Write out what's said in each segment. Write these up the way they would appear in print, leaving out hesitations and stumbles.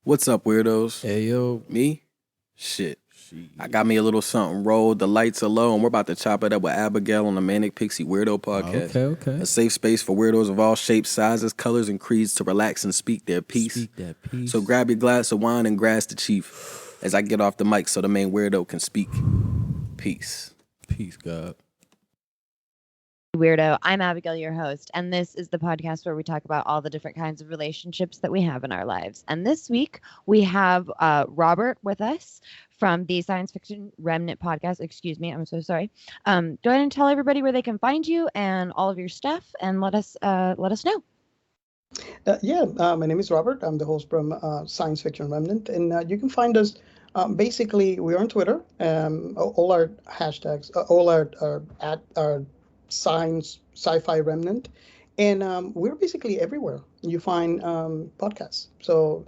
What's up, weirdos? Hey, yo. Me? Shit. I got me a little something rolled. The lights are low, and we're about to chop it up with Abigail on the Manic Pixie Weirdo Podcast. Okay. A safe space for weirdos of all shapes, sizes, colors, and creeds to relax and speak their piece. So grab your glass of wine and grasp the chief as I get off the mic so the main weirdo can speak. Peace. Peace, God. Weirdo. I'm Abigail, your host, and this is the podcast where we talk about all the different kinds of relationships that we have in our lives. And this week we have Robert with us from the Science Fiction Remnant Podcast. Excuse me, I'm so sorry. Go ahead and tell everybody where they can find you and all of your stuff, and let us know. My name is Robert. I'm the host from Science Fiction Remnant, and you can find us. Basically, we're on Twitter. All our hashtags, all our Science Sci-Fi Remnant, and we're basically everywhere you find podcasts. So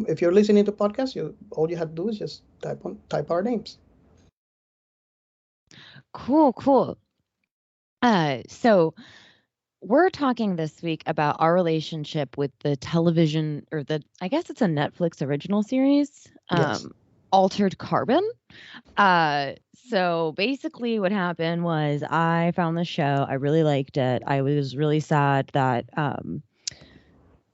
if you're listening to podcasts, all you have to do is just type our names. Cool. So we're talking this week about our relationship with the television, or I guess it's a Netflix original series, Yes. Altered Carbon. So basically what happened was I found the show. I really liked it. I was really sad that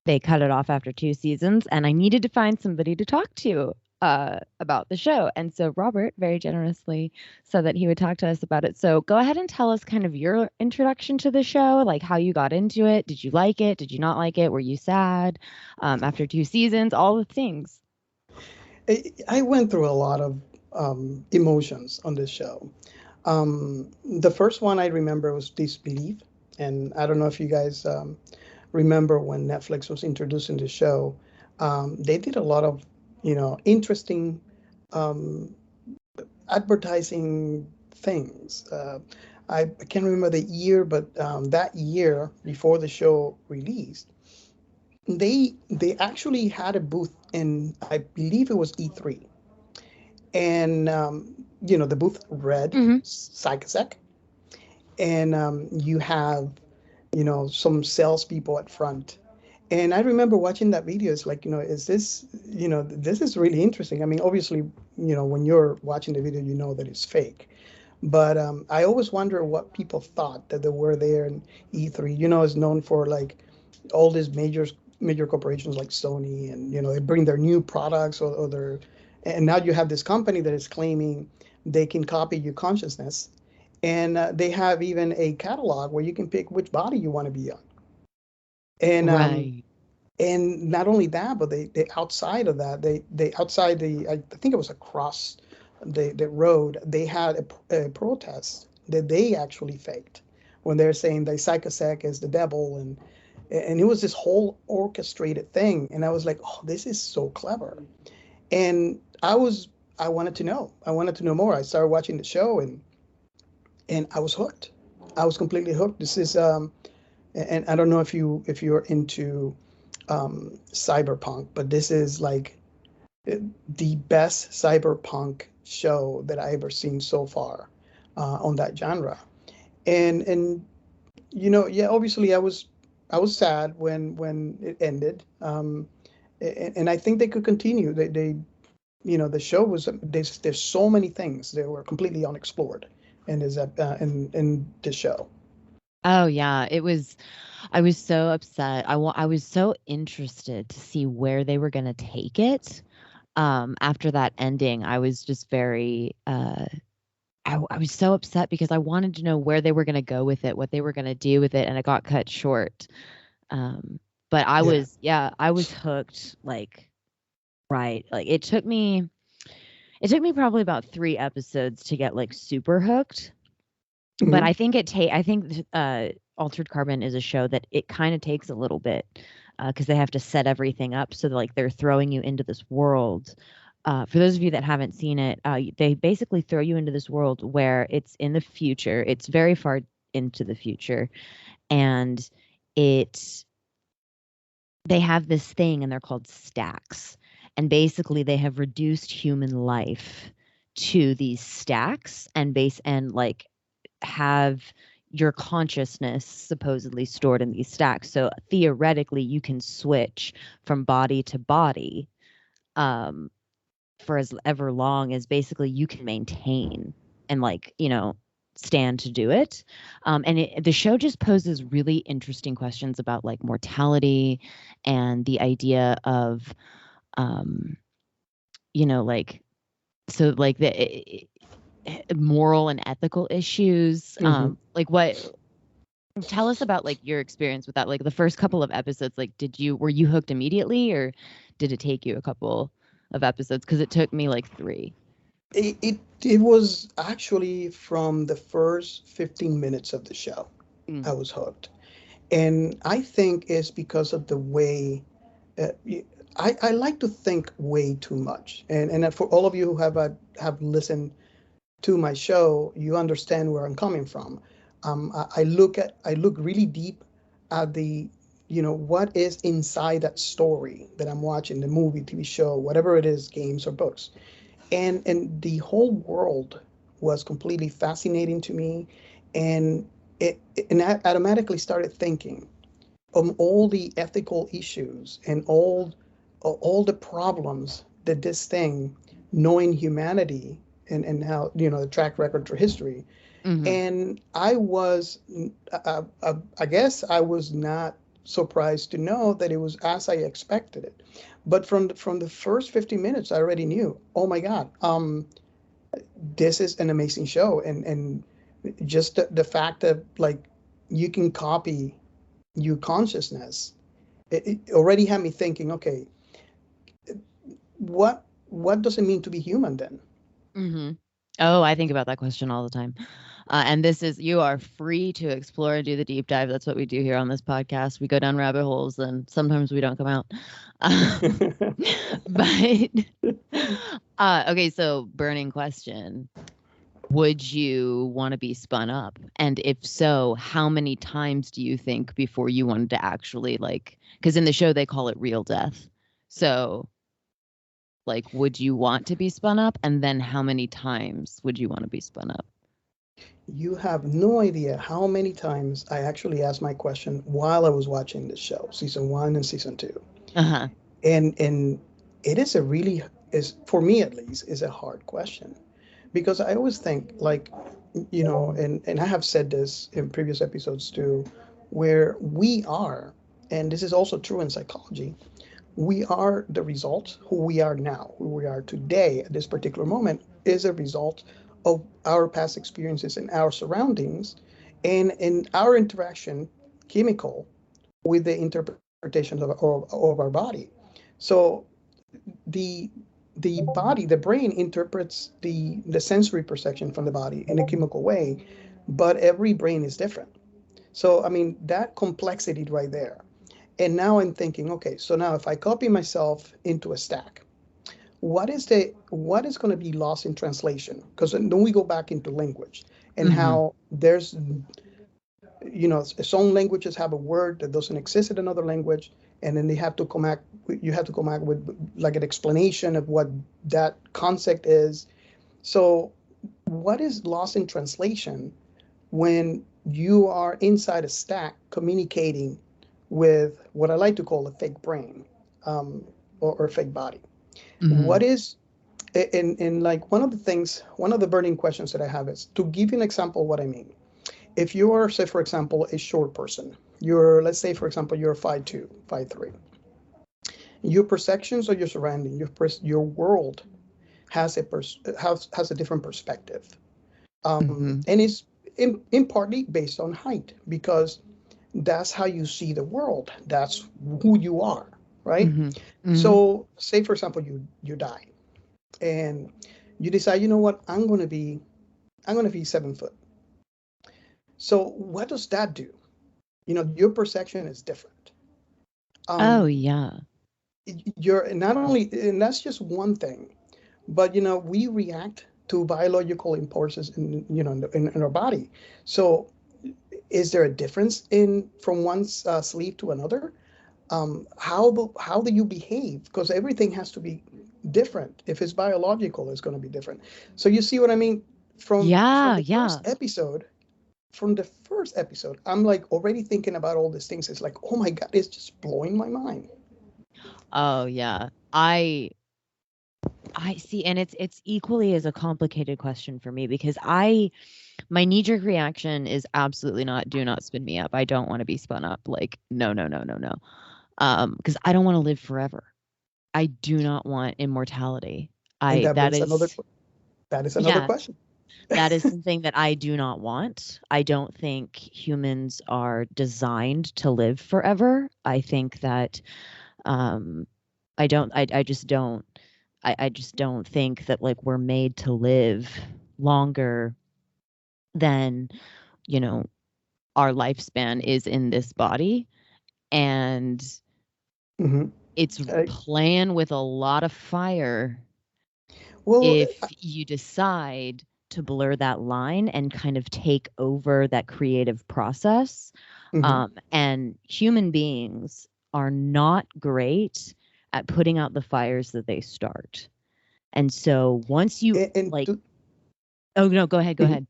they cut it off after 2 seasons, and I needed to find somebody to talk to about the show. And so Robert very generously said that he would talk to us about it. So go ahead and tell us kind of your introduction to the show, like how you got into it. Did you like it? Did you not like it? Were you sad after 2 seasons? All the things. I went through a lot of emotions on this show. The first one I remember was disbelief, and I don't know if you guys remember when Netflix was introducing the show. They did a lot of interesting advertising things. I can't remember the year, but that year before the show released, they actually had a booth in, I believe it was E3, and the booth read Psychosec, and you have some salespeople at front. And I remember watching that video. It's like, is this, this is really interesting. I mean, obviously, when you're watching the video, you know that it's fake. But I always wonder what people thought that they were there in E3. Is known for like all these major corporations like Sony, and they bring their new products or their, and now you have this company that is claiming they can copy your consciousness, and they have even a catalog where you can pick which body you want to be on. And Right. And not only that, but they outside of that, they outside I think it was across the road, they had a protest that they actually faked when they're saying that Psychosec is the devil, and it was this whole orchestrated thing. And I was like, oh, this is so clever. And I wanted to know more. I started watching the show, and I was hooked. I was completely hooked. This is and I don't know if you're into cyberpunk, but this is like the best cyberpunk show that I ever seen so far on that genre. And obviously I was sad when it ended. And I think they could continue. They the show was, there's so many things that were completely unexplored in this show. Oh yeah, I was so upset. I was so interested to see where they were going to take it. After that ending, I was just very I was so upset because I wanted to know where they were going to go with it, what they were going to do with it, and it got cut short. But I was hooked, like, right. Like it took me probably about 3 episodes to get like super hooked. But I think Altered Carbon is a show that it kind of takes a little bit because they have to set everything up so that, like, they're throwing you into this world. For those of you that haven't seen it, they basically throw you into this world where it's in the future. It's very far into the future, and they have this thing, and they're called stacks. And basically, they have reduced human life to these stacks, and have your consciousness supposedly stored in these stacks. So theoretically, you can switch from body to body um, for as ever long as basically you can maintain and like, stand to do it. The show just poses really interesting questions about like mortality and the idea of, um, like, so like moral and ethical issues. Mm-hmm. Like what, tell us about like your experience with that. Like the first couple of episodes, like were you hooked immediately or did it take you a couple of episodes? Because it took me like 3. It was actually from the first 15 minutes of the show, I Mm. was hooked. And I think it's because of the way I like to think way too much. And for all of you who have listened to my show, you understand where I'm coming from. I look really deep at what is inside that story that I'm watching, the movie, TV show, whatever it is, games or books, and the whole world was completely fascinating to me, and I automatically started thinking all the ethical issues and all the problems that this thing, knowing humanity and how the track record through history. Mm-hmm. And I guess I was not surprised to know that it was as I expected it. But from the first 50 minutes, I already knew, oh my God, this is an amazing show. And just the fact that like you can copy your consciousness, it already had me thinking, okay, what does it mean to be human then? Mm-hmm. Oh, I think about that question all the time. And you are free to explore and do the deep dive. That's what we do here on this podcast. We go down rabbit holes and sometimes we don't come out. But, okay, so burning question. Would you want to be spun up? And if so, how many times do you think before you wanted to actually because in the show they call it real death. So like, would you want to be spun up? And then how many times would you want to be spun up? You have no idea how many times I actually asked my question while I was watching this show, season 1 and season 2. Uh-huh. And it is a really, is for me at least, is a hard question, because I always think like, and I have said this in previous episodes too, where we are, and this is also true in psychology, we are the result. Who we are now, who we are today at this particular moment, is a result of our past experiences and our surroundings, and in our interaction, chemical, with the interpretations of our body. So the the body, the brain interprets the sensory perception from the body in a chemical way, but every brain is different. So I mean that complexity right there. And now I'm thinking, okay, so now if I copy myself into a stack, what is going to be lost in translation? Because then we go back into language and Mm-hmm. how there's, some languages have a word that doesn't exist in another language, and then they have to come back. You have to come back with like an explanation of what that concept is. So, what is lost in translation when you are inside a stack communicating with what I like to call a fake brain, or fake body? Mm-hmm. What is in like one of the burning questions that I have is to give you an example of what I mean. If you are, say, for example, a short person, let's say, for example, you're 5'2", 5'3", your perceptions of your surrounding, your world has has a different perspective, Mm-hmm. and it's in partly based on height, because that's how you see the world. That's who you are, right? Mm-hmm. Mm-hmm. So, say, for example, you die, and you decide, you know what, I'm gonna be 7 foot. So, what does that do? Your perception is different. Oh, Um, yeah. you're not only, and that's just one thing, but we react to biological impulses in our body. So, is there a difference in from one sleep to another? How do you behave? Because everything has to be different. If it's biological, it's going to be different. So you see what I mean? From Yeah, the yeah. first episode, I'm like already thinking about all these things. It's like, oh my God, it's just blowing my mind. Oh, yeah. I I see, and it's equally as a complicated question for me because my knee-jerk reaction is absolutely not, do not spin me up. I don't want to be spun up. Like, no, no, no, no, no. Because I don't want to live forever. I do not want immortality. And that That brings is, another yeah, question. that is something that I do not want. I don't think humans are designed to live forever. I think that um I just don't I just don't think that like we're made to live longer than, you know, our lifespan is in this body. And Hmm. it's playing with a lot of fire Well, if you decide to blur that line and kind of take over that creative process. mhm. And human beings are not great at putting out the fires that they start. And so once you And like, oh no, go ahead, go mhm. ahead.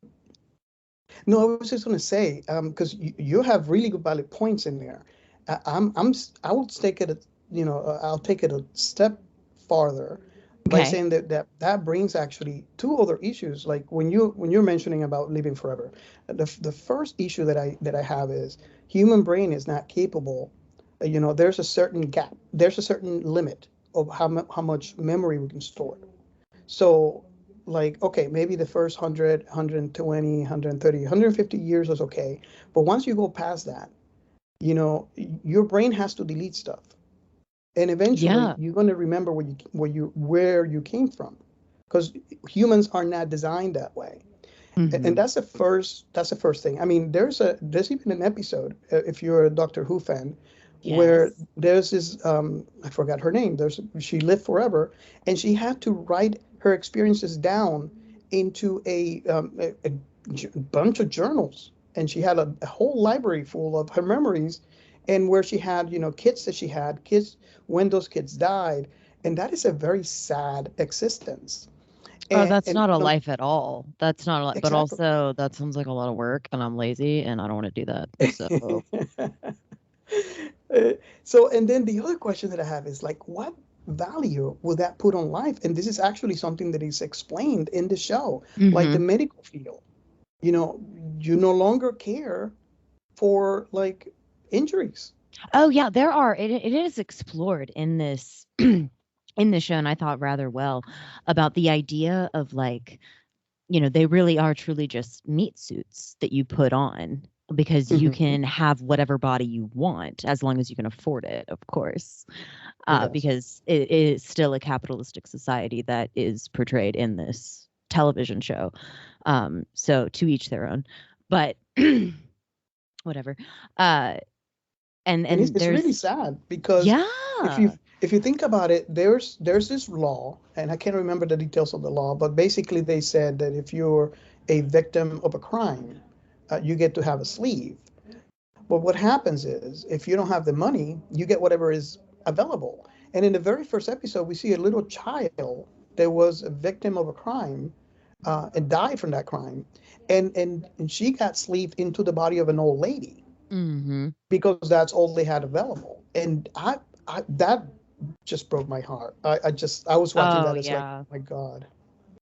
No, I was just going to say, because you have really good valid points in there. I will take it, I'll take it a step farther by Okay. saying that brings actually two other issues. Like when you're mentioning about living forever, the first issue that I have is human brain is not capable. There's a certain gap. There's a certain limit of how much memory we can store. So, like, okay, maybe the first 100, 120, 130, 150 years is okay. But once you go past that, your brain has to delete stuff. And eventually Yeah. you're going to remember where you came from. Because humans are not designed that way. And Hmm. that's the first thing. I mean, there's even an episode, if you're a Doctor Who fan, where Yes. there's this I forgot her name. She lived forever, and she had to write her experiences down into a bunch of journals, and she had a whole library full of her memories, and where she had kids that she had kids when those kids died, and that is a very sad existence. Oh, And that's and not a life at all. That's not a life, but exactly. also that sounds like a lot of work and I'm lazy and I don't want to do that. So, So, and then the other question that I have is like, what value will that put on life? And this is actually something that is explained in the show, like the hmm. medical field. You know, you no longer care for like injuries. Oh yeah, it is explored in this in the show, and I thought rather well about the idea of like, they really are truly just meat suits that you put on because you Hmm. can have whatever body you want as long as you can afford it, of course. Yes. Because it is still a capitalistic society that is portrayed in this television show. So to each their own. But whatever. Uh, and And it's, and it's really there's sad because if you yeah. if you think about it, there's this law, and I can't remember the details of the law, but basically they said that if you're a victim of a crime, you get to have a sleeve. But what happens is, if you don't have the money, you get whatever is available. And in the very first episode, we see a little child that was a victim of a crime and died from that crime, and she got sleeved into the body of an old lady Mhm. because that's all they had available. And that just broke my heart. I was watching Oh that. It's like, yeah. my God.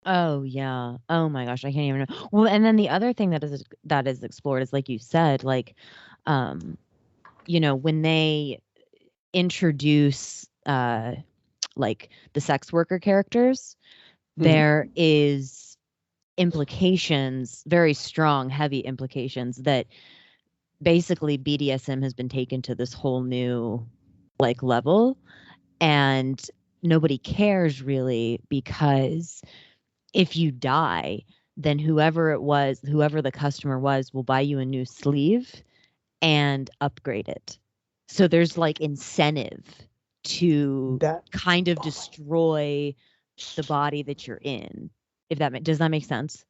Oh yeah. Oh my gosh, I can't even know. Well, and then the other thing that is explored is like you said, like um, when they introduce like the sex worker characters, Hmm. there is implications, very strong, heavy implications that basically BDSM has been taken to this whole new like level and nobody cares really because if you die, then whoever the customer was will buy you a new sleeve and upgrade it. So there's like incentive to That kind of oh, destroy the body that you're in. If does that make sense?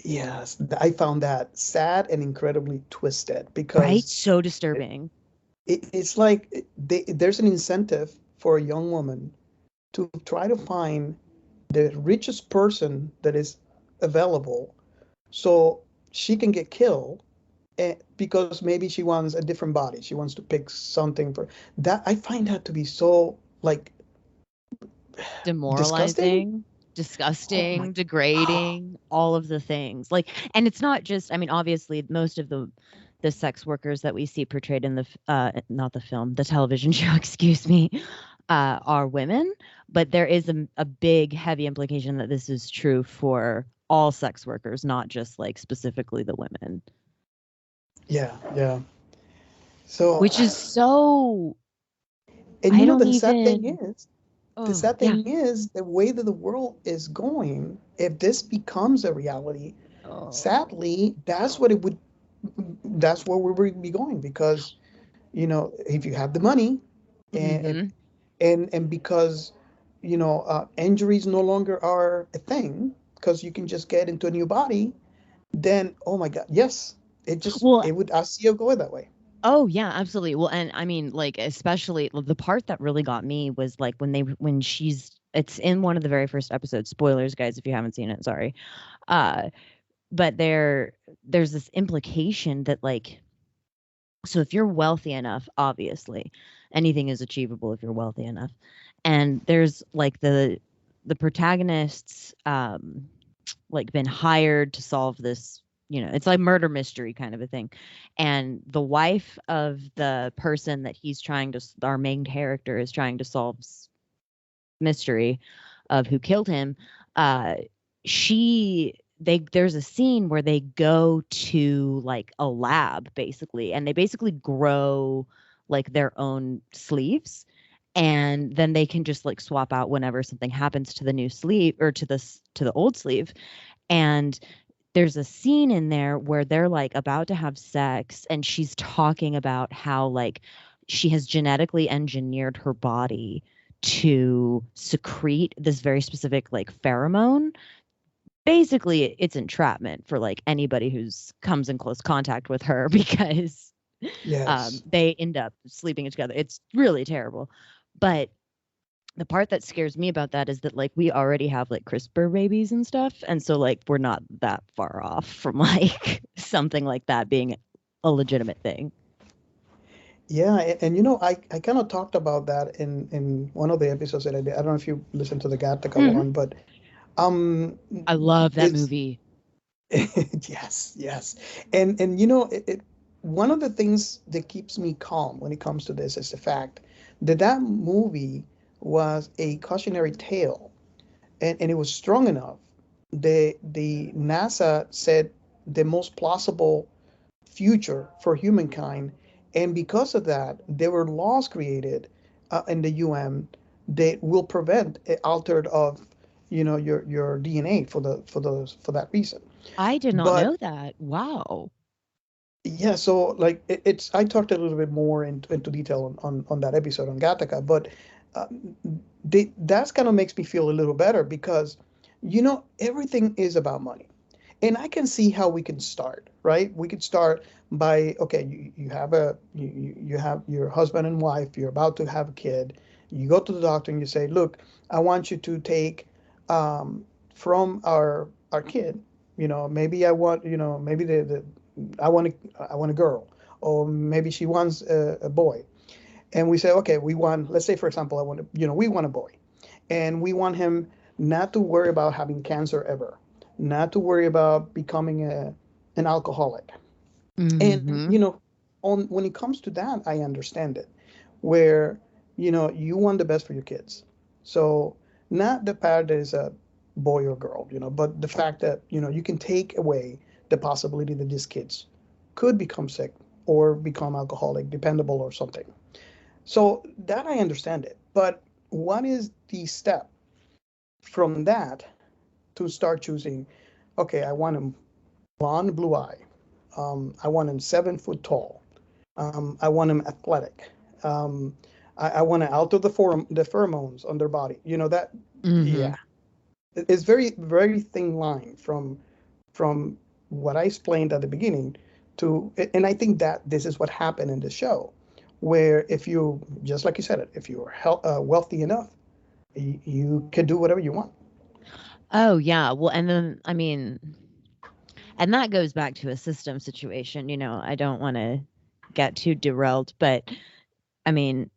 yes, I found that sad and incredibly twisted Right? because So disturbing. it's like there's an incentive for a young woman to try to find the richest person that is available so she can get killed, because maybe she wants a different body. She wants to pick something for that. I find that to be so like disgusting. demoralizing, Oh my. disgusting, degrading, all of the things. Like, and it's not just, I mean, obviously most of the sex workers that we see portrayed in the not the film, the television show, excuse me, are women, but there is a big heavy implication that this is true for all sex workers, not just like specifically the women. Yeah, yeah. So, Which is so and I you know, don't the sad thing even is, the oh sad yeah. thing is the way that the world is going, if this becomes a reality, Oh. sadly, that's where we would be going because, if you have the money and Mm-hmm. and because, injuries no longer are a thing because you can just get into a new body, then, oh my God, yes, Well, I see it going that way. oh yeah, absolutely. Well, and I mean, like, especially the part that really got me was like when she's it's in one of the very first episodes. Spoilers, guys, if you haven't seen it, sorry. Uh, but there's this implication that like, so if you're wealthy enough, obviously, anything is achievable if you're wealthy enough. And there's like the protagonists like been hired to solve this, it's like murder mystery kind of a thing. And the wife of the person that our main character is trying to solve mystery of who killed him, uh there's a scene where they go to like a lab basically, and they basically grow like their own sleeves, and then they can just like swap out whenever something happens to the new sleeve or to the old sleeve. And there's a scene in there where they're like about to have sex, and she's talking about how like she has genetically engineered her body to secrete this very specific like pheromone. Basically, it's entrapment for like anybody who's comes in close contact with her because Yes. they end up sleeping together. It's really terrible. But the part that scares me about that is that like we already have like CRISPR babies and stuff, and so like we're not that far off from like something like that being a legitimate thing. Yeah, and I kind of talked about that in one of the episodes that I did. I don't know if you listened to the Gattaca Hmm. one, but um I love that it's movie. yes, yes. And one of the things that keeps me calm when it comes to this is the fact that that movie was a cautionary tale, and it was strong enough. The NASA said the most plausible future for humankind. And because of that, there were laws created in the UN that will prevent altered of, your DNA for that reason. I did not But know that. Wow. yeah, so like I talked a little bit more into detail on that episode on Gattaca, but uh, that's kind of makes me feel a little better because everything is about money. And I can see how we can start, right? We could start by, okay, you have your husband and wife, you're about to have a kid. You go to the doctor and you say, look, I want you to take um, from our kid, maybe maybe the I want a girl, or maybe she wants a boy. And we say, okay, let's say for example, we want a boy, and we want him not to worry about having cancer ever, not to worry about becoming an alcoholic. And Hmm. on when it comes to that, I understand it, where you want the best for your kids. So not the part that is a boy or girl, but the fact that you can take away the possibility that these kids could become sick or become alcoholic, dependable, or something. So that I understand it. But what is the step from that to start choosing? Okay, I want him blonde, blue eye. I want him 7 foot tall. I want him athletic. Um, I want to alter the pheromones on their body. That, Hmm. yeah, it's very very thin line from what I explained at the beginning and I think that this is what happened in the show, where if you just like you said it, if you're wealthy enough, you can do whatever you want. Oh yeah. Well, and then I mean, and that goes back to a system situation. I don't want to get too derailed, but I mean,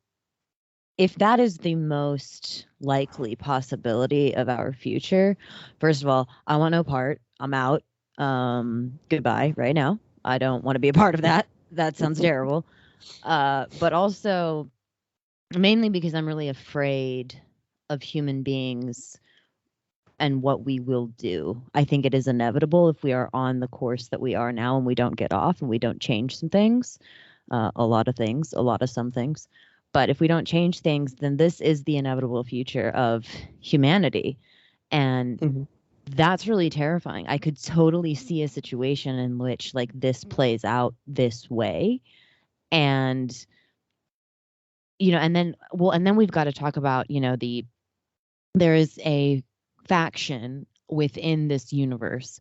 if that is the most likely possibility of our future, first of all, I want no part. I'm out. Goodbye right now. I don't want to be a part of that. That sounds terrible. But also mainly because I'm really afraid of human beings and what we will do. I think it is inevitable if we are on the course that we are now and we don't get off and we don't change some things, a lot of things, a lot of some things. But if we don't change things, then this is the inevitable future of humanity. And Mm-hmm. that's really terrifying. I could totally see a situation in which like this plays out this way. And and then we've got to talk about, there is a faction within this universe.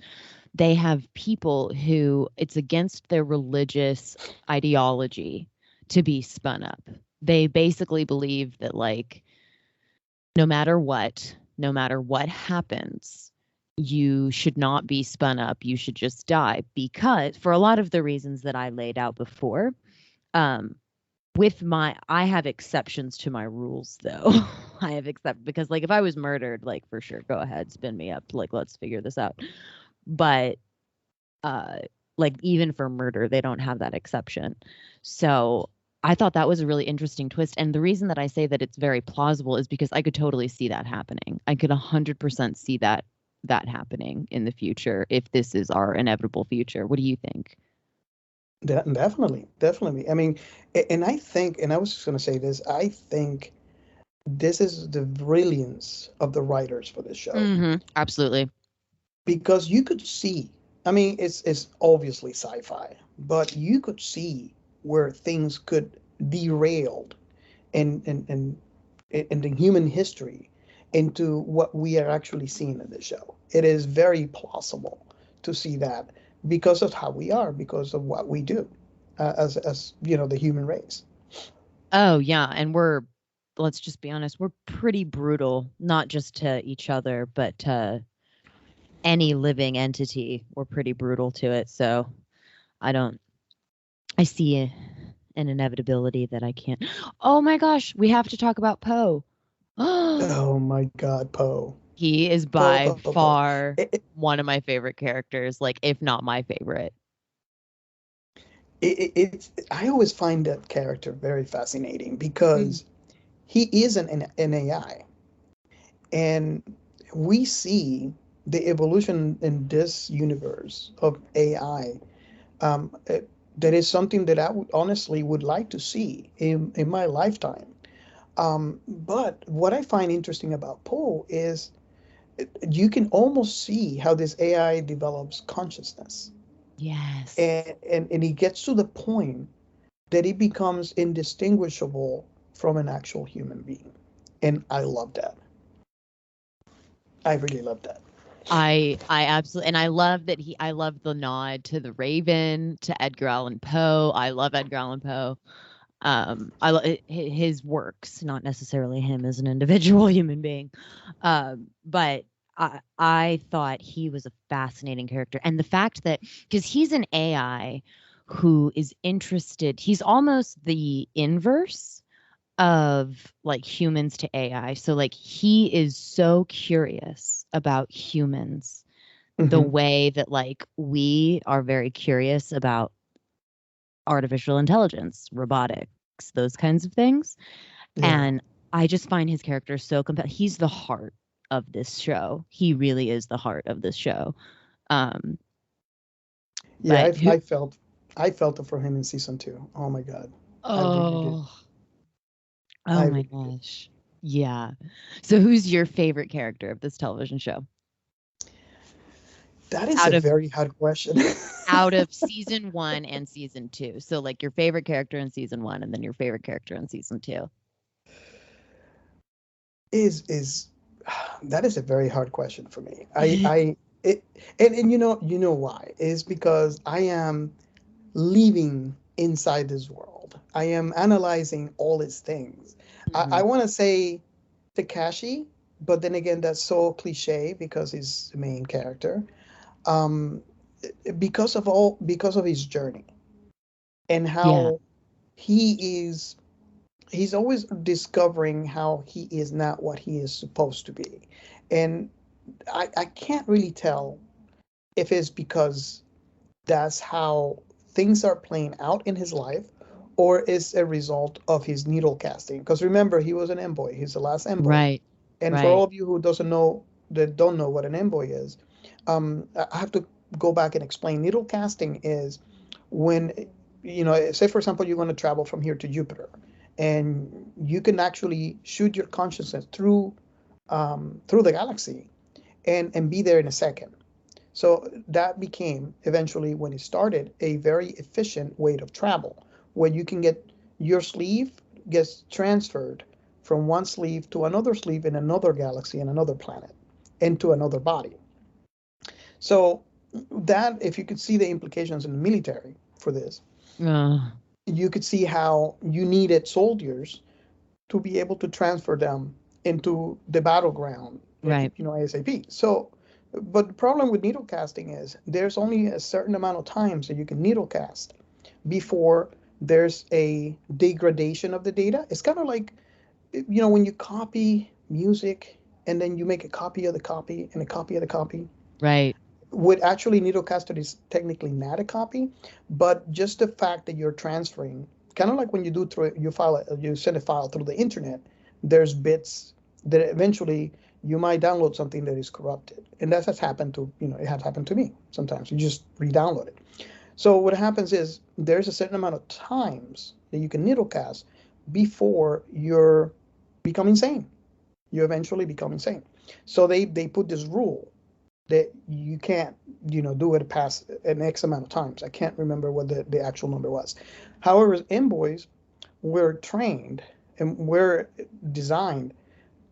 They have people who it's against their religious ideology to be spun up. They basically believe that like no matter what happens, you should not be spun up. You should just die, because for a lot of the reasons that I laid out before. I have exceptions to my rules though. I have because like if I was murdered, like for sure, go ahead, spin me up. Like let's figure this out. But like even for murder, they don't have that exception. So I thought that was a really interesting twist. And the reason that I say that it's very plausible is because I could totally see that happening. I could 100% see that happening in the future if this is our inevitable future. What do you think? Definitely, definitely. I mean, and I think, and I was just going to say this, I think this is the brilliance of the writers for this show. Absolutely. Because you could see, I mean, it's obviously sci-fi, but you could see where things could derail in the human history into what we are actually seeing in the show. It is very plausible to see that because of how we are, because of what we do as the human race. Oh yeah, and let's just be honest, we're pretty brutal, not just to each other, but to any living entity. We're pretty brutal to it. So I see an inevitability that I can't. Oh my gosh, we have to talk about Poe. Oh my God, Poe. He is by far one of my favorite characters, like if not my favorite. I always find that character very fascinating because he is an AI, and we see the evolution in this universe of AI. That is something that I would honestly would like to see in my lifetime. But what I find interesting about Poe is you can almost see how this AI develops consciousness. Yes. And it gets to the point that it becomes indistinguishable from an actual human being. And I love that. I really love that. I absolutely, and I love that I love the nod to the Raven, to Edgar Allan Poe. I love Edgar Allan Poe. I love his works, not necessarily him as an individual human being. But I thought he was a fascinating character, and the fact that because he's an AI who is interested, he's almost the inverse of like humans to AI. So like he is so curious about humans the way that like we are very curious about artificial intelligence, robotics, those kinds of things. Yeah. And I just find his character so compelling. He's the heart of this show. He really is the heart of this show. Yeah, But I felt it for him in season 2. Oh my God. I really did. oh I my really did. gosh. Yeah. So who's your favorite character of this television show? That is a very hard question. Out of season 1 and season 2. So like your favorite character in season 1 and then your favorite character in season 2. Is that is a very hard question for me. And you know why? Is because I am living inside this world. I am analyzing all its things. I want to say Takashi, but then again, that's so cliche because he's the main character. Um, because of his journey and Yeah. how he is he's always discovering how he is not what he is supposed to be. And I can't really tell if it's because that's how things are playing out in his life, or is a result of his needle casting. Because remember, he was an envoy. He's the last envoy. Right. And for Right. all of you who doesn't know that don't know what an envoy is, I have to go back and explain. Needle casting is when, say for example, you're going to travel from here to Jupiter, and you can actually shoot your consciousness through the galaxy and be there in a second. So that became eventually, when it started, a very efficient way of travel, where you can get your sleeve gets transferred from one sleeve to another sleeve in another galaxy and another planet into another body. So that, if you could see the implications in the military for this, Uh, you could see how you needed soldiers to be able to transfer them into the battleground, right. ASAP. So, but the problem with needle casting is there's only a certain amount of times that you can needle cast before there's a degradation of the data. It's kind of like, when you copy music and then you make a copy of the copy and a copy of the copy. Right. With actually needle casted is technically not a copy, but just the fact that you're transferring, kind of like when you do through you send a file through the internet, there's bits that eventually you might download something that is corrupted, and that has happened to it has happened to me sometimes. You just re-download it. So what happens is there's a certain amount of times that you can needle cast before you're become insane. You eventually become insane. So they put this rule that you can't, do it past an X amount of times. I can't remember what the actual number was. However, envoys were trained and were designed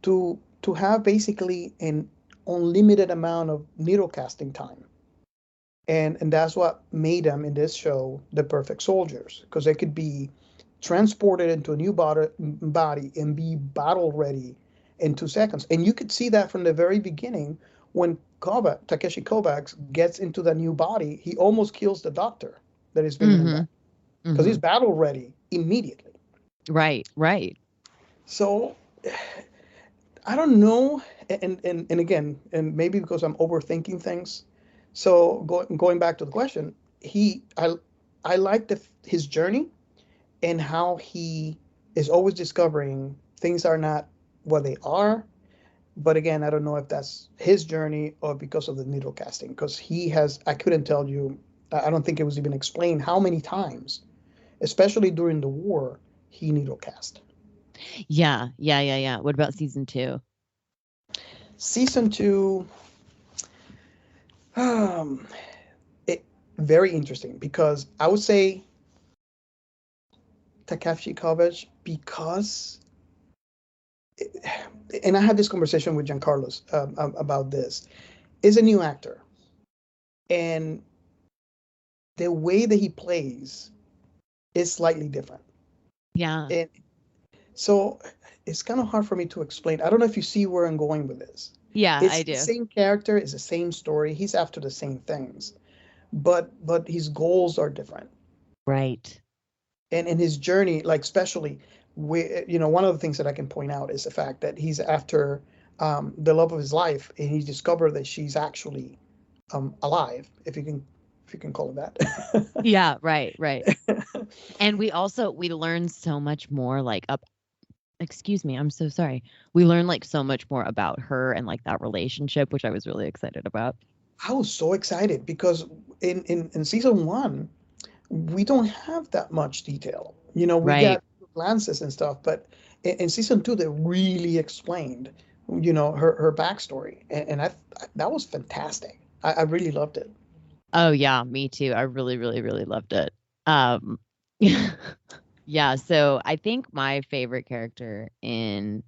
to have basically an unlimited amount of needle casting time. And that's what made them in this show the perfect soldiers, because they could be transported into a new body and be battle ready in 2 seconds. And you could see that from the very beginning when Takeshi Kovacs gets into the new body, he almost kills the doctor that is bringing him back because he's battle ready immediately. Right. Right. So I don't know, and again, and maybe because I'm overthinking things. So going back to the question, I like his journey and how he is always discovering things are not what they are. But again, I don't know if that's his journey or because of the needle casting, because I couldn't tell you, I don't think it was even explained how many times, especially during the war, he needle cast. Yeah. What about season 2? Season 2, very interesting, because I would say Takeshi Kovacs, because, and I had this conversation with Giancarlos about this, is a new actor. And the way that he plays is slightly different. Yeah. And so it's kind of hard for me to explain. I don't know if you see where I'm going with this. Yeah, It's I do. the same character, it's the same story. He's after the same things, but his goals are different. Right. And in his journey, like especially, one of the things that I can point out is the fact that he's after the love of his life, and he discovered that she's actually alive, if you can call it that. Yeah. Right. And we learn so much more, like excuse me, I'm so sorry. We learn like so much more about her and like that relationship, which I was really excited about. I was so excited because in season 1, we don't have that much detail. We Right. got glances and stuff, but in season 2, they really explained, her backstory, and that was fantastic. I really loved it. Oh yeah, me too. I really, really, really loved it. Yeah, so I think my favorite character in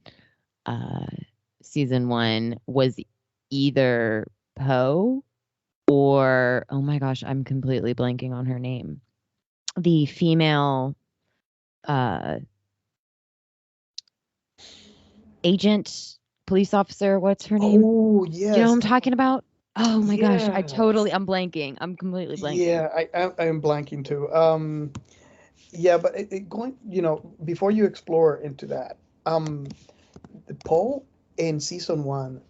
season 1 was either Poe or, oh my gosh, I'm completely blanking on her name. The female agent, police officer, what's her name? Oh, Do you know yes. who I'm talking about? Oh my gosh, Yes. I'm blanking. I'm completely blanking. Yeah, I am blanking too. Yeah, but going, before you explore into that, um, Paul in season one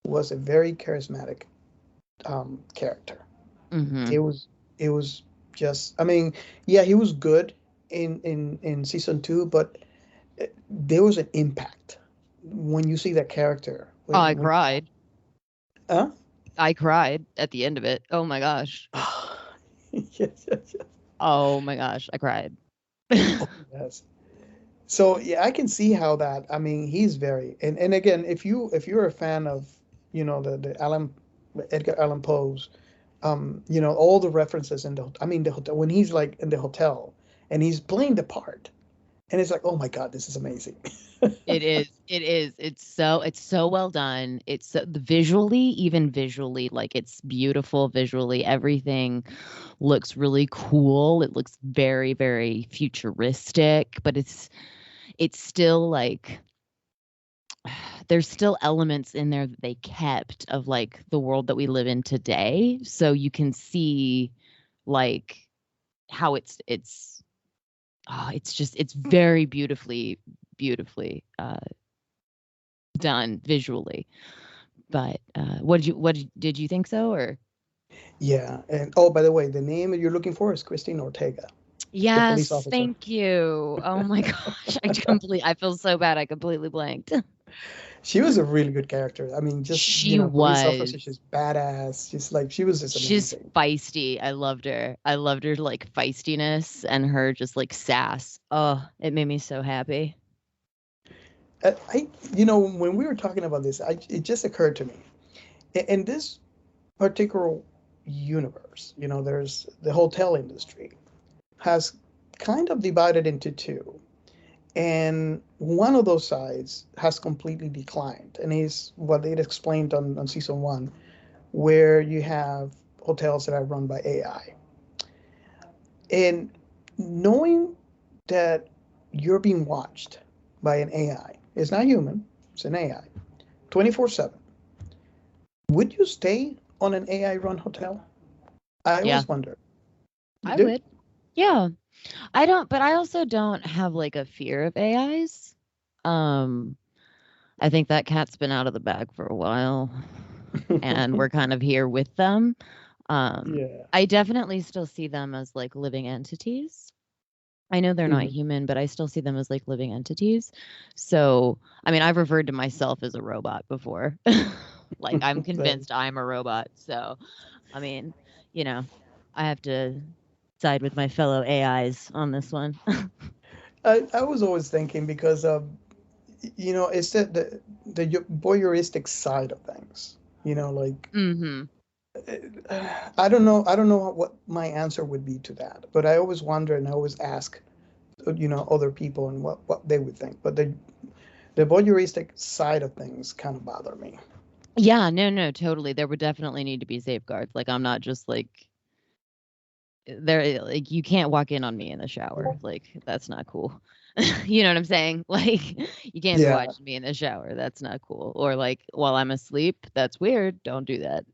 was a very charismatic character. Mm-hmm. It was just, I mean, yeah, he was good in season two, but there was an impact when you see that character. Oh, I cried. Huh? I cried at the end of it. Oh my gosh. Yes, yes, yes. Oh my gosh, I cried. Oh, yes. So yeah, I can see how that. I mean, he's very, and again, if you're a fan of, the Edgar Allan Poe's, all the references in I mean, the hotel when he's like in the hotel and he's playing the part, and it's like, oh my God, this is amazing. It is. It is. It's so well done. It's even visually, like it's beautiful visually. Everything looks really cool. It looks very, very futuristic, but it's still like there's still elements in there that they kept of like the world that we live in today. So you can see like how it's very beautifully done visually. But did you think so or? Yeah, and oh, by the way, the name you're looking for is Christine Ortega, the police Yes, officer. thank you. Oh my gosh, I feel so bad. I completely blanked. She was a really good character. I mean, just She police officer, was. she's badass. She's like she was just She's amazing. feisty. I loved her. I loved her like feistiness and her just like sass. Oh, it made me so happy. When we were talking about this, it just occurred to me. In this particular universe, there's the hotel industry has kind of divided into two. And one of those sides has completely declined, and is what they explained on season one, where you have hotels that are run by AI. And knowing that you're being watched by an AI, it's not human, it's an AI, 24/7, would you stay on an AI run hotel? I Yeah, always wonder. You I do? would. Yeah. But I also don't have like a fear of AIs. Um, I think that cat's been out of the bag for a while and we're kind of here with them. Yeah. I definitely still see them as like living entities. I know they're not Mhm. human, but I still see them as like living entities. So, I mean, I've referred to myself as a robot before. Like, I'm Same. convinced I'm a robot. So, I mean, you know, I have to side with my fellow AIs on this one. I was always thinking because it's the voyeuristic side of things. Like Hmm. I don't know what my answer would be to that, but I always wonder and I always ask, other people and what they would think. But the voyeuristic side of things kind of bother me. Yeah, no, no, totally. There would definitely need to be safeguards. Like, I'm not just like there. Like, you can't walk in on me in the shower. Like, that's not cool. You know what I'm saying? Like, you can't be Yeah. watching me in the shower. That's not cool. Or like while I'm asleep. That's weird. Don't do that.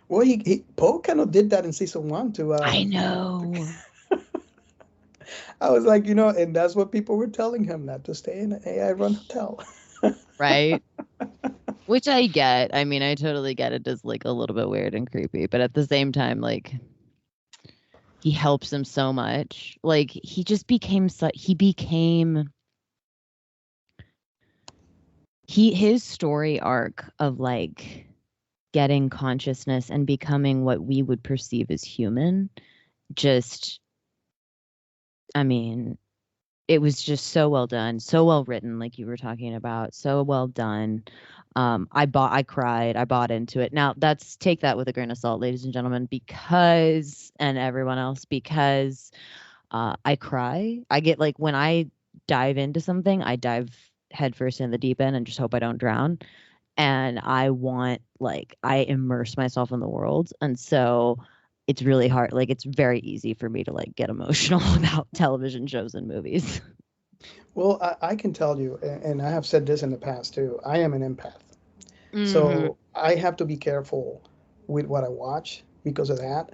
Well, he Poe kind of did that in season one to I know. I was like, and that's what people were telling him, not to stay in an AI run hotel. Right? Which I get. I mean, I totally get it as like a little bit weird and creepy, but at the same time, like he helps him so much. Like he just became his story arc of like getting consciousness and becoming what we would perceive as human just I mean, it was just so well done, so well written, like you were talking about, so well done. I cried, I bought into it. Now that's take that with a grain of salt, ladies and gentlemen, because and everyone else, because I cry. I get like when I dive into something, I dive headfirst in the deep end and just hope I don't drown. And I immerse myself in the world. And so it's really hard. Like it's very easy for me to like get emotional about television shows and movies. Well, I can tell you, and I have said this in the past too, I am an empath. Hmm. So I have to be careful with what I watch. because of that.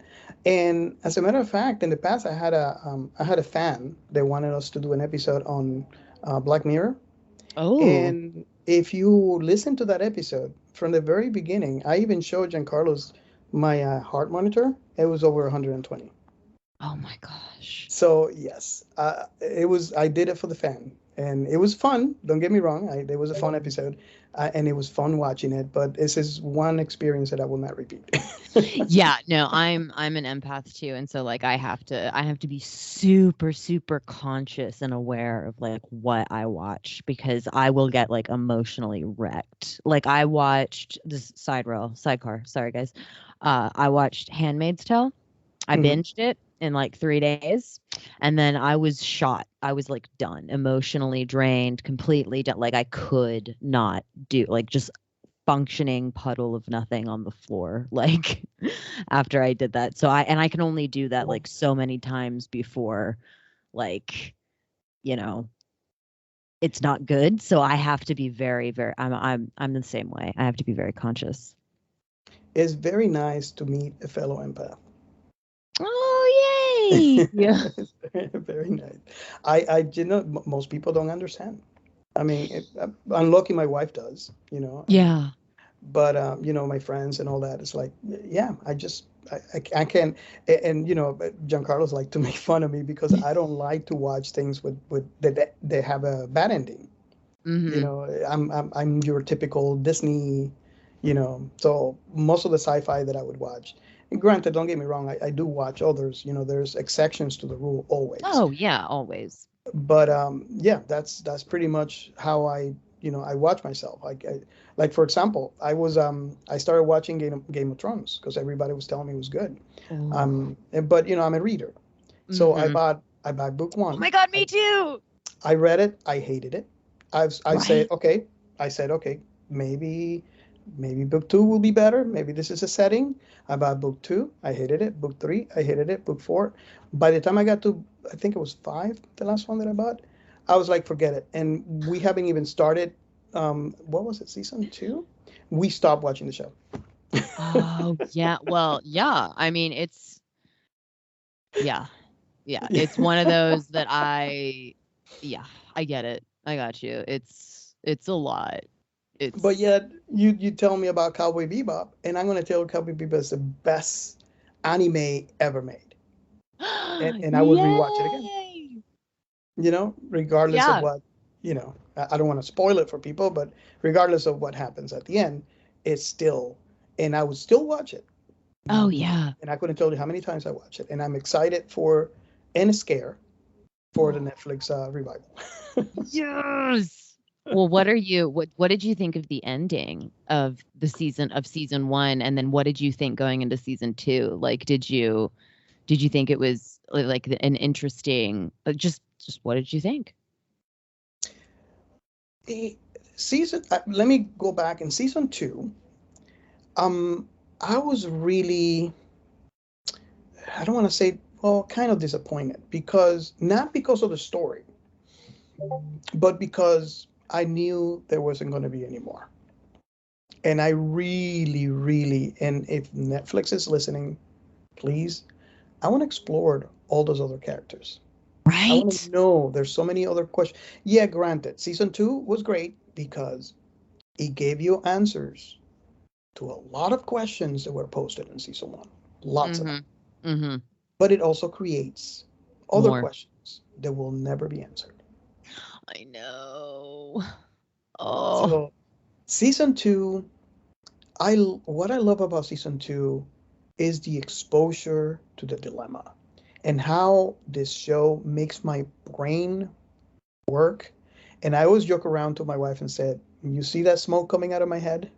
And as a matter of fact, in the past, I had a fan that wanted us to do an episode on Black Mirror. Oh, And if you listen to that episode from the very beginning, I even showed Giancarlo's my heart monitor. It was over 120. oh my gosh. So yes, it was. I did it for the fan, and it was fun. Don't get me wrong. It was a fun episode, and it was fun watching it. But this is one experience that I will not repeat. Yeah, no, I'm an empath too, and so like I have to be super super conscious and aware of like what I watch because I will get like emotionally wrecked. Like I watched this sidecar, sorry guys. I watched Handmaid's Tale. I Mhm. binged it in like 3 days and then I was shot. I was like done, emotionally drained, completely done. Like I could not do like just functioning puddle of nothing on the floor like after I did that. So I can only do that like so many times before like, you know, it's not good. So I have to be very, very I'm the same way. I have to be very conscious. It's very nice to meet a fellow empath. Oh yay. Yeah. It's very, very nice. Most people don't understand. I mean, I'm lucky my wife does, Yeah. but my friends and all that. It's like, yeah, I can't. And Giancarlo's like to make fun of me because I don't like to watch things with that they have a bad ending. Mm-hmm. I'm your typical Disney, so most of the sci-fi that I would watch. And granted, don't get me wrong, I do watch others. There's exceptions to the rule always. Oh yeah, always. But yeah, that's pretty much how I watch myself. Like for example, I started watching Game of Thrones because everybody was telling me it was good. Oh. But I'm a reader, so Mm-hmm. I bought book Oh one. my god, me too. I read it. I hated it. I said Right. okay. I said okay. Maybe book two will be better. Maybe this is a setting. I bought book two. I hated it. Book three. I hated it. Book four. By the time I got to, I think it was five, the last one that I bought, I was like, forget it. And we haven't even started. What was it? Season two. We stopped watching the show. Oh yeah. Well, yeah. I mean, yeah. Yeah. It's one of those that yeah, I get it. I got you. It's a lot. But It's yet you tell me about Cowboy Bebop, and I'm gonna tell you Cowboy Bebop is the best anime ever made, and I would rewatch it again. Yay. Regardless of Yeah. what, I don't want to spoil it for people, but regardless of what happens at the end, it's still, and I would still watch it. Oh yeah. And I couldn't tell you how many times I watch it, and I'm excited for and scared for the Netflix revival. Yes. Well, what did you think of the ending of season 1 and then what did you think going into season 2? Like did you think it was like an interesting just what did you think? The season, let me go back. In season two, I was really, I don't want to say, well, kind of disappointed because not because of the story, but because I knew there wasn't going to be any more. And I really, really, and if Netflix is listening, please, I want to explore all those other characters. I want Right? to know. There's so many other questions. Yeah, granted, season two was great because it gave you answers to a lot of questions that were posted in season one. Lots of them. Mhm. Mhm. But it also creates other More. questions that will never be answered. I know. Oh. So season two, what I love about season two is the exposure to the dilemma and how this show makes my brain work. And I always joke around to my wife and said, "You see that smoke coming out of my head?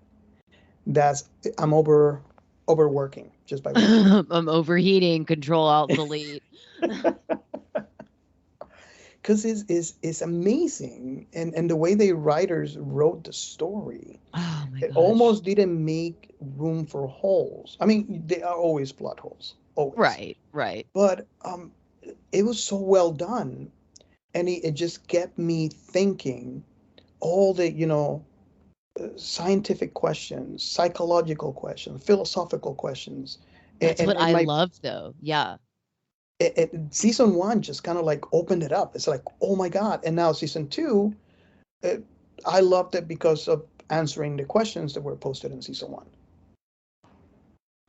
That's I'm overworking just by watching it." I'm overheating, control alt delete. Because it's amazing, and the way the writers wrote the story, Oh my it gosh. almost didn't make room for holes. I mean, there are always plot holes, always, Right, right. but it was so well done, and it just kept me thinking all the scientific questions, psychological questions, philosophical questions, That's what and I my love, though. Yeah. season one just kind of like opened it up. It's like, oh my god! And now season two, it, I loved it because of answering the questions that were posted in season one.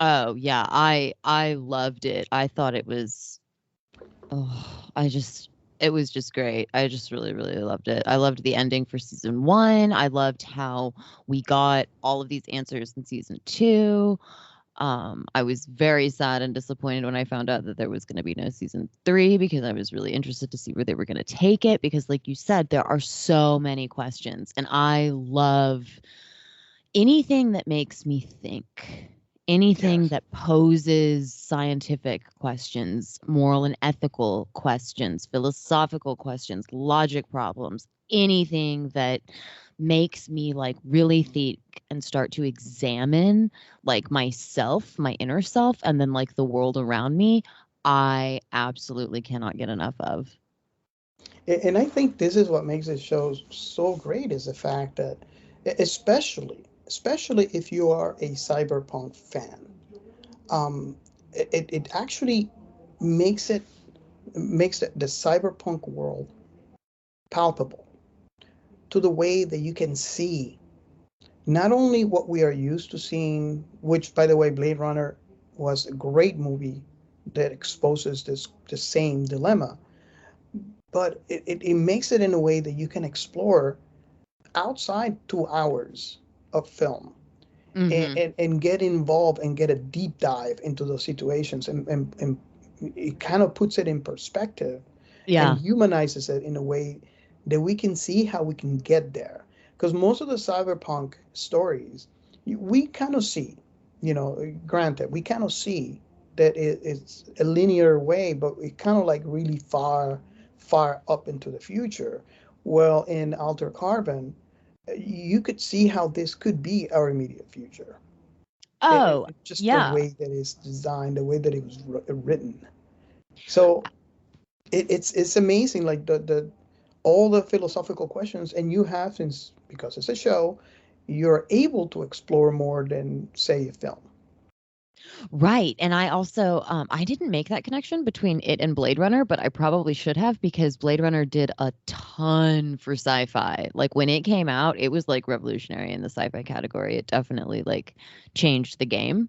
Oh, yeah. I loved it. I thought it was oh, it was just great. I just really, really loved it. I loved the ending for season 1. I loved how we got all of these answers in season 2. I was very sad and disappointed when I found out that there was going to be no season 3 because I was really interested to see where they were going to take it because like you said, there are so many questions and I love anything that makes me think, anything Yes. that poses scientific questions, moral and ethical questions, philosophical questions, logic problems, anything that makes me like really think and start to examine like myself, my inner self, and then like the world around me, I absolutely cannot get enough of. And I think this is what makes this show so great is the fact that, especially if you are a cyberpunk fan, it actually makes it makes the cyberpunk world palpable to the way that you can see not only what we are used to seeing, which by the way, Blade Runner was a great movie that exposes this the same dilemma, but it makes it in a way that you can explore outside 2 hours of film Mm-hmm. and get involved and get a deep dive into those situations and it kind of puts it in perspective and Yeah. humanizes it in a way that we can see how we can get there. Because most of the cyberpunk stories, we kind of see, granted, we kind of see that it's a linear way, but it kind of like really far up into the future. Well, in Alter Carbon, you could see how this could be our immediate future. Oh, Just the yeah. way that it's designed, the way that it was written. So it's amazing, like the all the philosophical questions, and you have since because it's a show, you're able to explore more than say a film. Right, and I also, I didn't make that connection between it and Blade Runner, but I probably should have because Blade Runner did a ton for sci-fi. Like, when it came out, it was, like, revolutionary in the sci-fi category. It definitely, like, changed the game.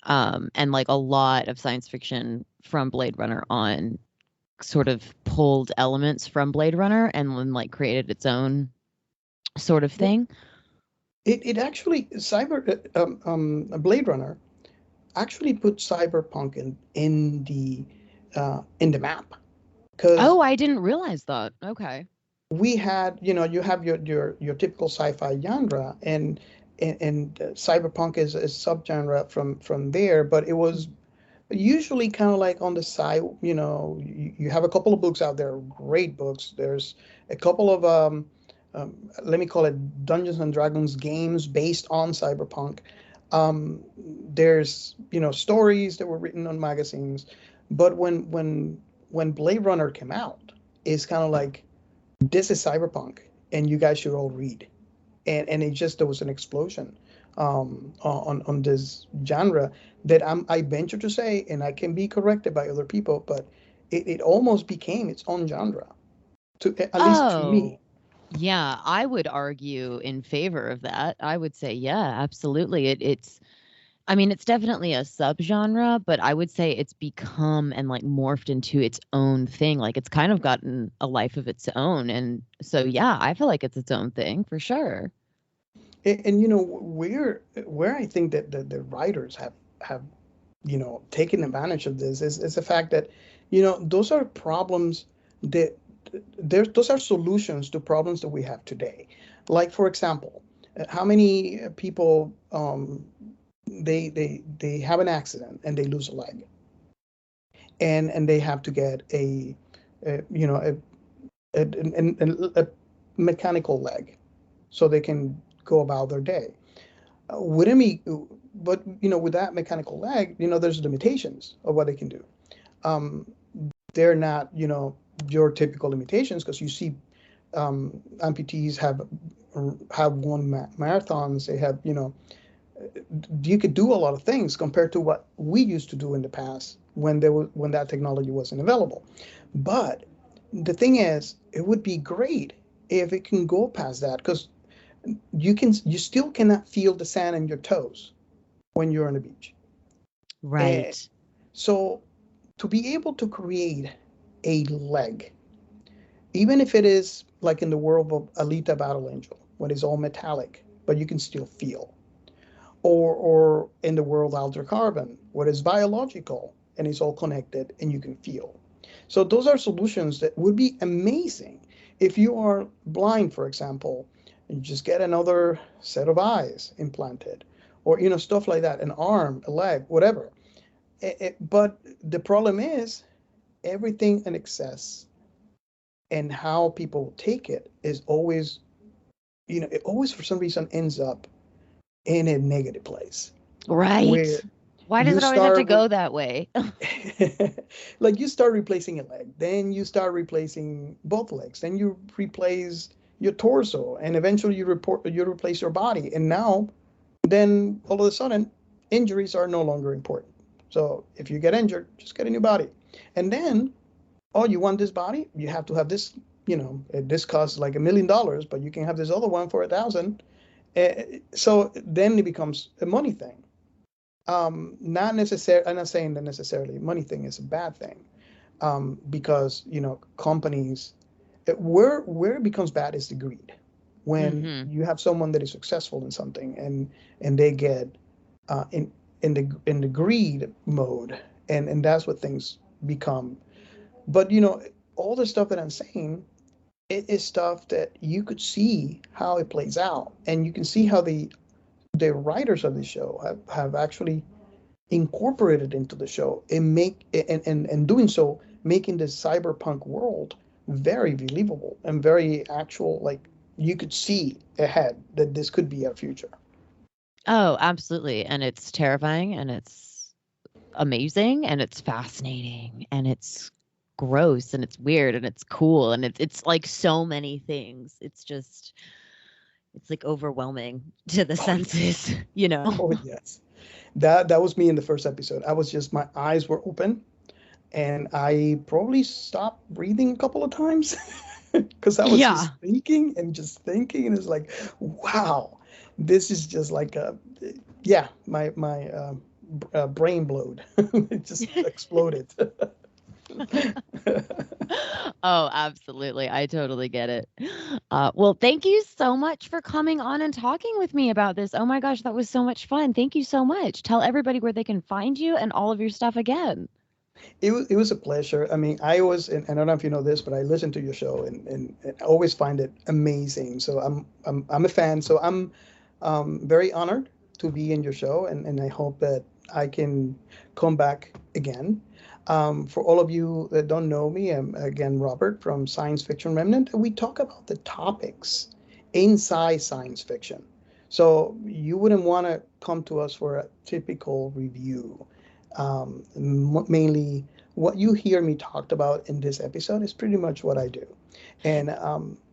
And, like, a lot of science fiction from Blade Runner on sort of pulled elements from Blade Runner and then, like, created its own sort of Well, thing. it actually Blade Runner actually put cyberpunk in the map because Oh, I didn't realize that. Okay. we had, you have your typical sci-fi genre, and cyberpunk is a subgenre from there, but it was usually kind of like on the side. You have a couple of books out there, great books. There's a couple of let me call it Dungeons and Dragons games based on cyberpunk. There's stories that were written on magazines, but when Blade Runner came out, it's kind of like this is cyberpunk and you guys should all read, and it just there was an explosion on this genre that I venture to say, and I can be corrected by other people, but it almost became its own genre, to at least to me. Oh, yeah, I would argue in favor of that. I would say, yeah, absolutely. It's I mean, it's definitely a subgenre, but I would say it's become and like morphed into its own thing. Like it's kind of gotten a life of its own. And so yeah, I feel like it's its own thing for sure. And where I think that the writers have taken advantage of this is the fact that those are problems that those are solutions to problems that we have today. Like for example, how many people they have an accident and they lose a leg, and they have to get a you know a mechanical leg so they can go about their day. Wouldn't be, but with that mechanical leg, there's limitations of what they can do. Um, they're not, your typical limitations, because you see amputees have won marathons. They have, you could do a lot of things compared to what we used to do in the past when that technology wasn't available. But the thing is, it would be great if it can go past that, because you still cannot feel the sand in your toes when you're on the beach. Right. So to be able to create a leg, even if it is like in the world of Alita Battle Angel, when it's all metallic, but you can still feel, or in the world Alter Carbon, where it's biological and it's all connected and you can feel. So those are solutions that would be amazing. If you are blind, for example, you just get another set of eyes implanted, or stuff like that, an arm, a leg, whatever. But the problem is everything in excess and how people take it is always, it always for some reason ends up in a negative place Right. where Why does you it always have to start go that way? like you start replacing a leg, then you start replacing both legs, then you replace your torso, and eventually you replace your body, and now then all of a sudden injuries are no longer important. So if you get injured, just get a new body. And then, oh, you want this body, you have to have this, this costs like $1 million, but you can have this other one for 1,000. So then it becomes a money thing. Not necessarily, I'm not saying that necessarily money thing is a bad thing, because companies, where it becomes bad is the greed. When you have someone that is successful in something, and they get in the greed mode, and that's what things become. But all the stuff that I'm saying, it is stuff that you could see how it plays out, and you can see how the writers of the show have actually incorporated into the show, and doing so, making this cyberpunk world very believable and very actual. Like, you could see ahead that this could be our future. Oh, absolutely. And it's terrifying, and it's amazing, and it's fascinating, and it's gross, and it's weird, and it's cool, and it's like so many things. It's like overwhelming to the senses, Oh yes, that was me in the first episode. I was just, my eyes were open, and I probably stopped breathing a couple of times because I was Yeah. just thinking and just thinking, and it's like, wow, this is just like yeah, my brain blowed. It just exploded. Oh, absolutely. I totally get it. Well, thank you so much for coming on and talking with me about this. Oh my gosh, that was so much fun. Thank you so much. Tell everybody where they can find you and all of your stuff again. It was a pleasure. I mean, I always, and I don't know if you know this, but I listen to your show, and I always find it amazing. So I'm a fan. So I'm very honored to be in your show, and I hope that I can come back again. For all of you that don't know me, I'm again Robert from Science Fiction Remnant, and we talk about the topics inside science fiction. So you wouldn't want to come to us for a typical review. Mainly, what you hear me talked about in this episode is pretty much what I do, and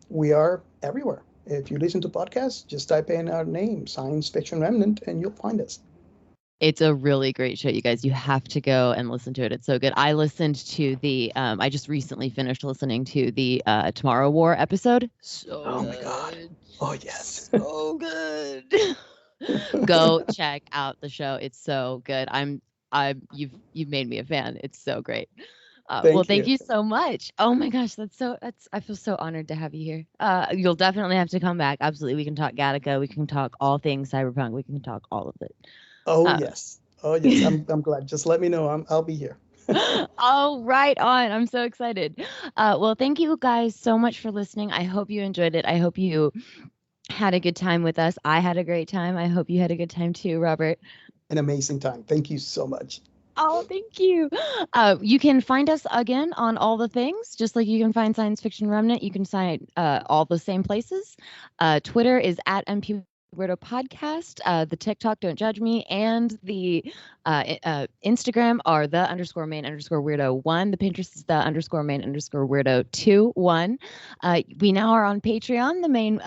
we are everywhere. If you listen to podcasts, just type in our name, Science Fiction Remnant, and you'll find us. It's a really great show, you guys. You have to go and listen to it. It's so good. I listened to I just recently finished listening to the Tomorrow War episode. So Oh my God. Oh yes. So good. Go check out the show. It's so good. You've made me a fan. It's so great. Well, thank you so much. Oh my gosh, I feel so honored to have you here. You'll definitely have to come back. Absolutely. We can talk Gattaca. We can talk all things cyberpunk. We can talk all of it. Oh yes. Oh yes. I'm glad. Just let me know. I'll be here. Oh, right on. I'm so excited. Well, thank you guys so much for listening. I hope you enjoyed it. I hope you had a good time with us. I had a great time. I hope you had a good time too, Robert. An amazing time. Thank you so much. Oh, thank you. You can find us again on all the things, just like you can find Science Fiction Remnant. You can find all the same places. Twitter is at MPWeirdo Podcast. The TikTok, Don't Judge Me, and the Instagram are _main_weirdo1. The Pinterest is the _main_weirdo21. We now are on Patreon. The main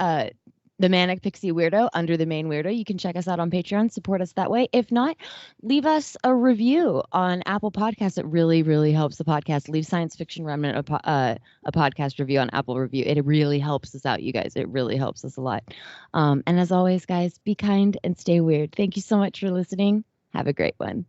the Manic Pixie Weirdo under the main Weirdo. You can check us out on Patreon, support us that way. If not, leave us a review on Apple Podcasts. It really, really helps the podcast. Leave Science Fiction Remnant a podcast review on Apple Review. It really helps us out, you guys. It really helps us a lot. And as always, guys, be kind and stay weird. Thank you so much for listening. Have a great one.